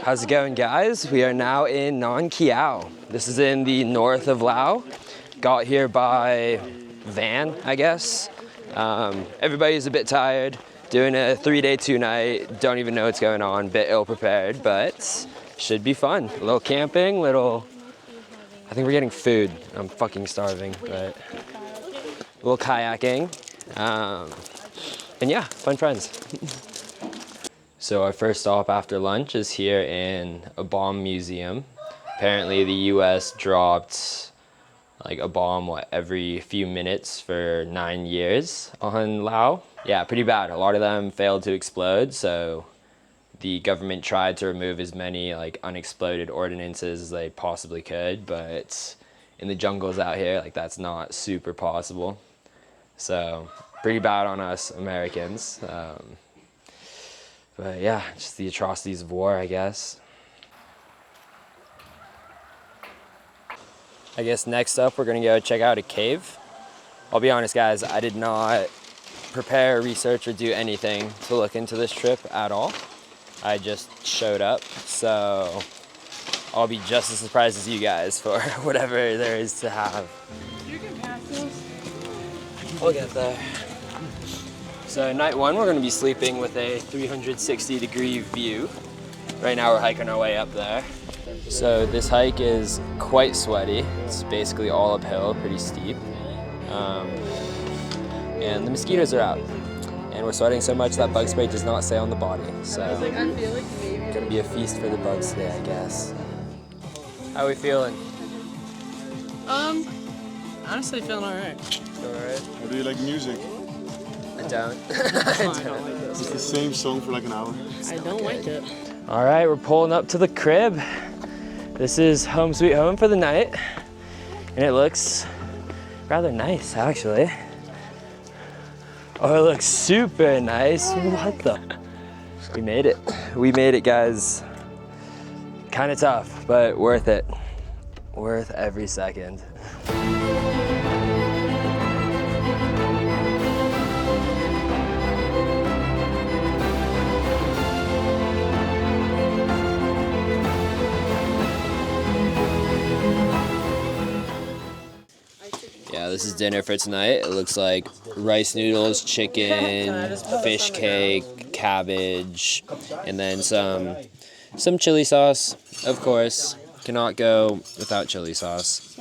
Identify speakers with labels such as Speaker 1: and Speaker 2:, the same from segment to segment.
Speaker 1: How's it going, guys? We are now in Nong Khiaw. This is in the north of Laos. Got here by van, I guess. Everybody's a bit tired. Doing a 3-day, 2-night. Don't even know what's going on. Bit ill-prepared, but should be fun. A little camping, I think we're getting food. I'm fucking starving, but a little kayaking. And yeah, fun friends. So our first stop after lunch is here in a bomb museum. Apparently the US dropped like a bomb every few minutes for 9 years on Laos. Yeah, pretty bad. A lot of them failed to explode, so the government tried to remove as many like unexploded ordnances as they possibly could, but in the jungles out here, like that's not super possible. So pretty bad on us Americans. But yeah, just the atrocities of war, I guess. I guess next up we're gonna go check out a cave. I'll be honest, guys, I did not prepare, research, or do anything to look into this trip at all. I just showed up, so I'll be just as surprised as you guys for whatever there is to have.
Speaker 2: You can pass those.
Speaker 1: We'll get there. So night one, we're gonna be sleeping with a 360-degree view. Right now we're hiking our way up there. So this hike is quite sweaty. It's basically all uphill, pretty steep. And the mosquitoes are out. And we're sweating so much that bug spray does not stay on the body. So it's gonna be a feast for the bugs today, I guess. How are we feeling?
Speaker 2: Honestly feeling alright.
Speaker 1: Alright.
Speaker 3: How do you like music?
Speaker 1: I don't.
Speaker 3: It's the same song for like an hour.
Speaker 2: I don't like it.
Speaker 1: All right, we're pulling up to the crib. This is home sweet home for the night. And it looks rather nice, actually. Oh, it looks super nice. What the? We made it. We made it, guys. Kind of tough, but worth it. Worth every second. Yeah, this is dinner for tonight. It looks like rice noodles, chicken, fish cake, cabbage, and then some chili sauce, of course. Cannot go without chili sauce.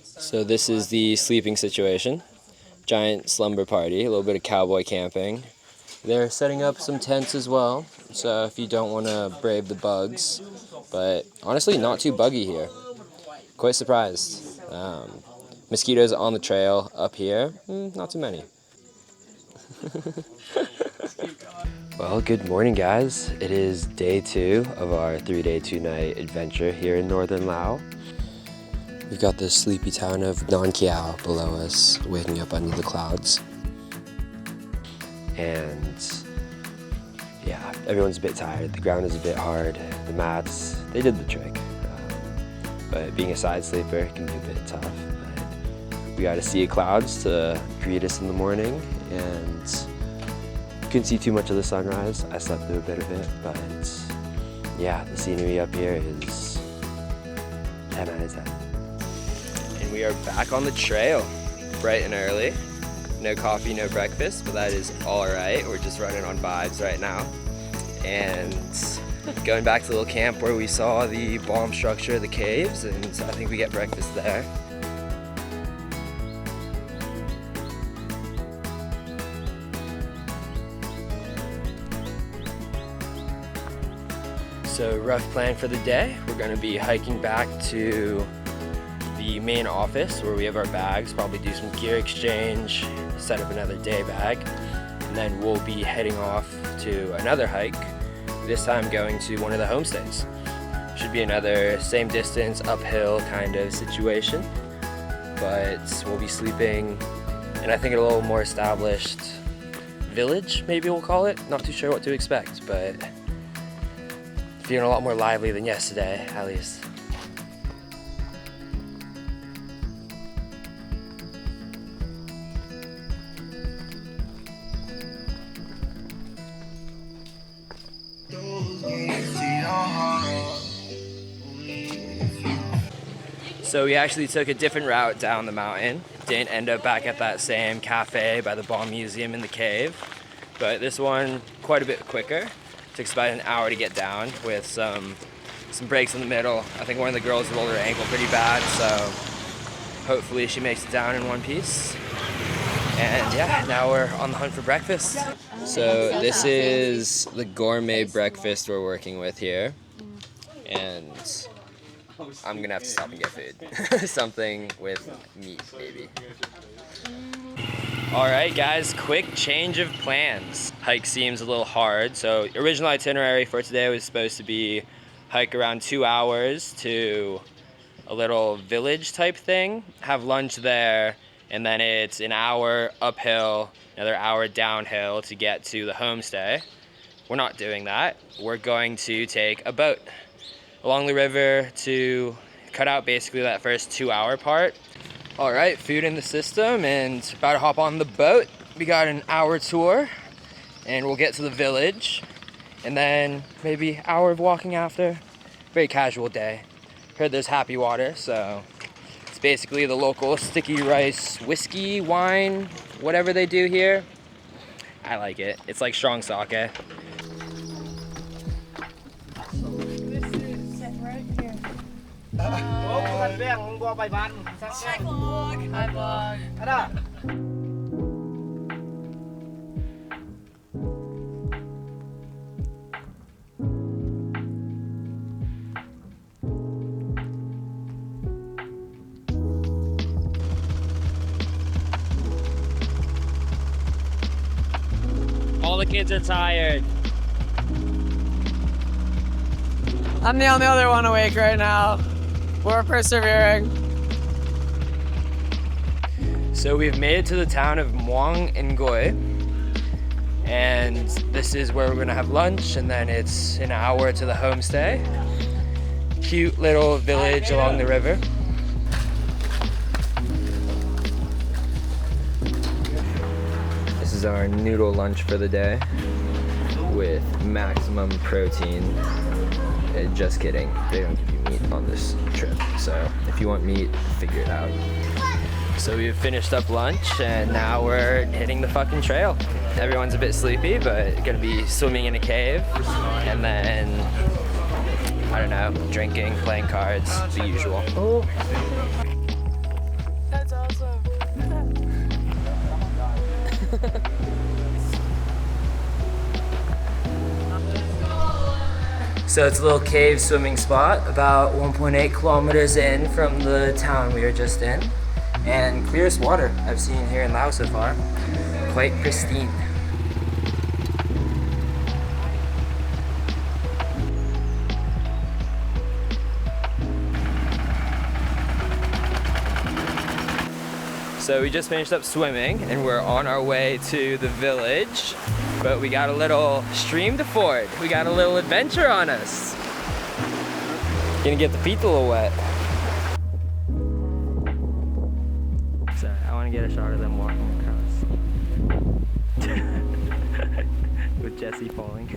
Speaker 1: So this is the sleeping situation. Giant slumber party, a little bit of cowboy camping. They're setting up some tents as well, so if you don't want to brave the bugs. But honestly, not too buggy here. Quite surprised. Mosquitoes on the trail up here, not too many. Well, good morning, guys. It is day 2 of our 3-day, 2-night adventure here in northern Laos. We've got the sleepy town of Nong Khiaw below us, waking up under the clouds. And yeah, everyone's a bit tired. The ground is a bit hard. The mats, they did the trick. But being a side sleeper can be a bit tough. But we got a sea of clouds to greet us in the morning, and couldn't see too much of the sunrise. I slept through a bit of it, but yeah, the scenery up here is 10 out of 10. And we are back on the trail, bright and early. No coffee, no breakfast, but that is all right. We're just running on vibes right now. And going back to the little camp where we saw the bomb structure, the caves, and I think we get breakfast there. So rough plan for the day. We're gonna be hiking back to the main office where we have our bags, probably do some gear exchange, set up another day bag, and then we'll be heading off to another hike, this time going to one of the homestays. Should be another same distance, uphill kind of situation, but we'll be sleeping in I think a little more established village, maybe we'll call it. Not too sure what to expect, but feeling a lot more lively than yesterday, at least. So we actually took a different route down the mountain. Didn't end up back at that same cafe by the Bomb Museum in the cave. But this one, quite a bit quicker. Took us about an hour to get down with some breaks in the middle. I think one of the girls rolled her ankle pretty bad, so hopefully she makes it down in one piece. And yeah, now we're on the hunt for breakfast. So this is the gourmet breakfast we're working with here. And I'm gonna have to stop and get food. Something with meat, maybe. All right, guys, quick change of plans. Hike seems a little hard. So original itinerary for today was supposed to be hike around 2 hours to a little village type thing, have lunch there, and then it's an hour uphill, another hour downhill to get to the homestay. We're not doing that. We're going to take a boat along the river to cut out basically that first 2 hour part. All right, food in the system and about to hop on the boat. We got an hour tour and we'll get to the village and then maybe hour of walking after. Very casual day. Heard there's happy water, so it's basically the local sticky rice whiskey, wine, whatever they do here. I like it. It's like strong sake. All the kids are tired.
Speaker 2: I'm the only other one awake right now. We're persevering.
Speaker 1: So we've made it to the town of Muang Ngoy, and this is where we're gonna have lunch, and then it's an hour to the homestay. Cute little village along the river. This is our noodle lunch for the day with maximum protein. Just kidding, they don't give you meat on this trip, so if you want meat, figure it out. So we've finished up lunch and now we're hitting the fucking trail. Everyone's a bit sleepy, but gonna be swimming in a cave and then, I don't know, drinking, playing cards, the usual. Oh.
Speaker 2: That's awesome.
Speaker 1: So it's a little cave swimming spot about 1.8 kilometers in from the town we were just in. And clearest water I've seen here in Laos so far. Quite pristine. So we just finished up swimming and we're on our way to the village, but we got a little stream to ford. We got a little adventure on us. Gonna get the feet a little wet. Sorry, I wanna get a shot of them walking across. With Jesse falling.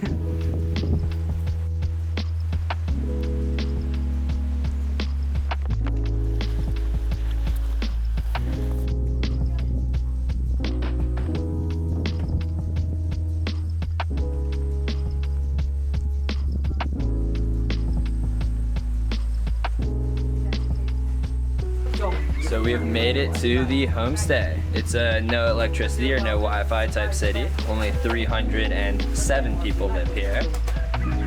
Speaker 1: So we have made it to the homestay. It's a no electricity or no Wi-Fi type city. Only 307 people live here.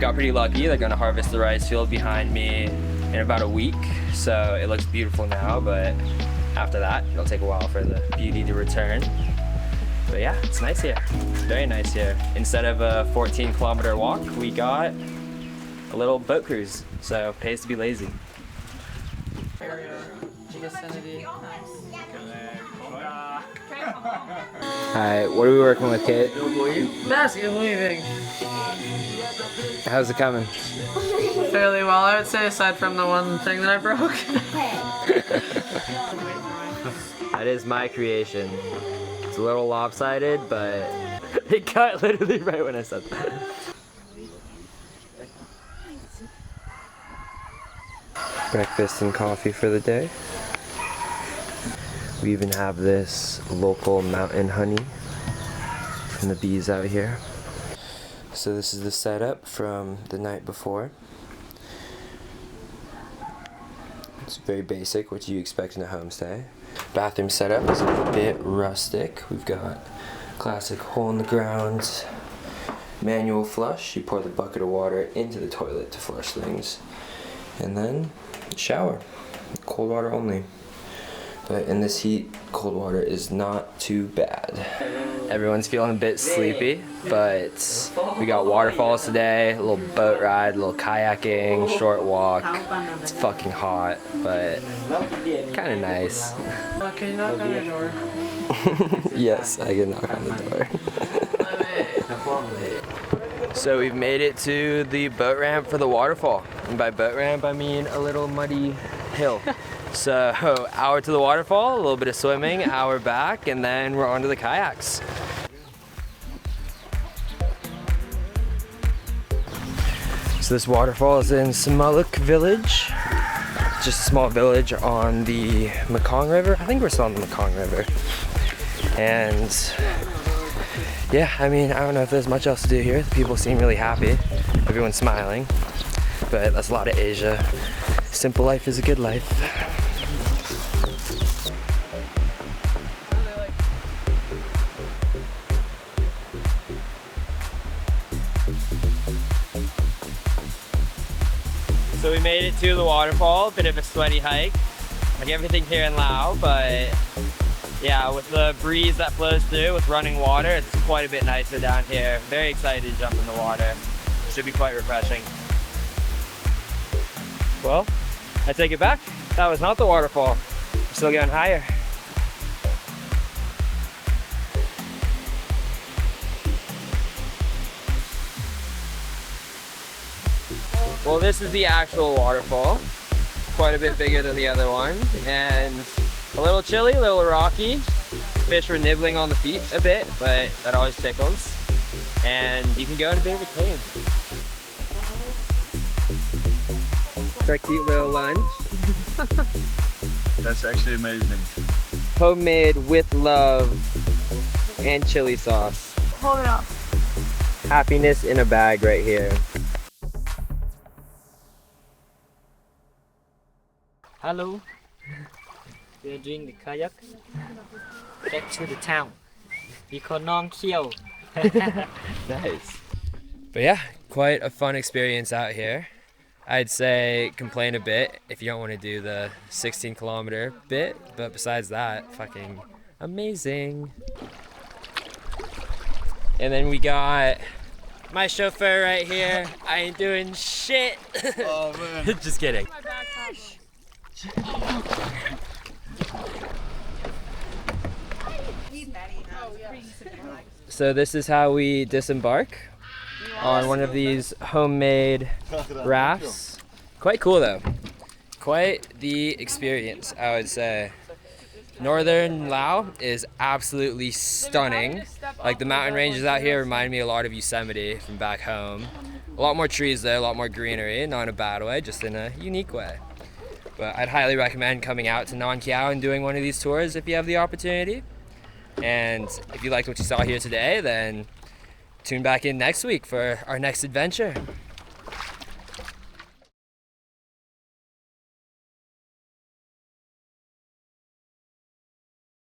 Speaker 1: Got pretty lucky. They're gonna harvest the rice field behind me in about a week. So it looks beautiful now, but after that, it'll take a while for the beauty to return. But yeah, it's nice here. Very nice here. Instead of a 14-kilometer walk, we got a little boat cruise. So it pays to be lazy. Alright, what are we working with, Kate?
Speaker 2: Basket weaving.
Speaker 1: How's it coming?
Speaker 2: Fairly well, I would say, aside from the one thing that I broke.
Speaker 1: That is my creation. It's a little lopsided, but it cut literally right when I said that. Breakfast and coffee for the day. We even have this local mountain honey from the bees out here. So this is the setup from the night before. It's very basic, what you expect in a homestay. Bathroom setup is a bit rustic. We've got classic hole in the ground, manual flush. You pour the bucket of water into the toilet to flush things. And then shower, cold water only. But in this heat, cold water is not too bad. Everyone's feeling a bit sleepy, but we got waterfalls today, a little boat ride, a little kayaking, short walk. It's fucking hot, but kind of nice.
Speaker 2: Can you knock on the door?
Speaker 1: Yes, I can knock on the door. So we've made it to the boat ramp for the waterfall. And by boat ramp, I mean a little muddy hill. So, hour to the waterfall, a little bit of swimming, hour back, and then we're on to the kayaks. So this waterfall is in Samuluk village. Just a small village on the Mekong River. I think we're still on the Mekong River. And yeah, I mean, I don't know if there's much else to do here. The people seem really happy. Everyone's smiling. But that's a lot of Asia. Simple life is a good life. So we made it to the waterfall, bit of a sweaty hike, like everything here in Laos, but yeah, with the breeze that flows through with running water, it's quite a bit nicer down here. Very excited to jump in the water. Should be quite refreshing. Well, I take it back. That was not the waterfall. We're still going higher. Well, this is the actual waterfall. Quite a bit bigger than the other one. And a little chilly, a little rocky. Fish were nibbling on the feet a bit, but that always tickles. And you can go in a bit of a cave. It's our cute little lunch.
Speaker 3: That's actually amazing.
Speaker 1: Homemade with love and chili sauce.
Speaker 2: Hold it up.
Speaker 1: Happiness in a bag right here.
Speaker 4: Hello, we are doing the kayak back to the town. We call Nong Khiaw.
Speaker 1: Nice. But yeah, quite a fun experience out here. I'd say complain a bit if you don't want to do the 16-kilometer bit, but besides that, fucking amazing. And then we got my chauffeur right here. I ain't doing shit.
Speaker 3: Oh man.
Speaker 1: Just kidding. So this is how we disembark on one of these homemade rafts. Quite cool though. Quite the experience, I would say. Northern Laos is absolutely stunning. Like the mountain ranges out here remind me a lot of Yosemite from back home. A lot more trees though, a lot more greenery, not in a bad way, just in a unique way. But I'd highly recommend coming out to Nong Khiaw and doing one of these tours if you have the opportunity. And if you liked what you saw here today, then tune back in next week for our next adventure.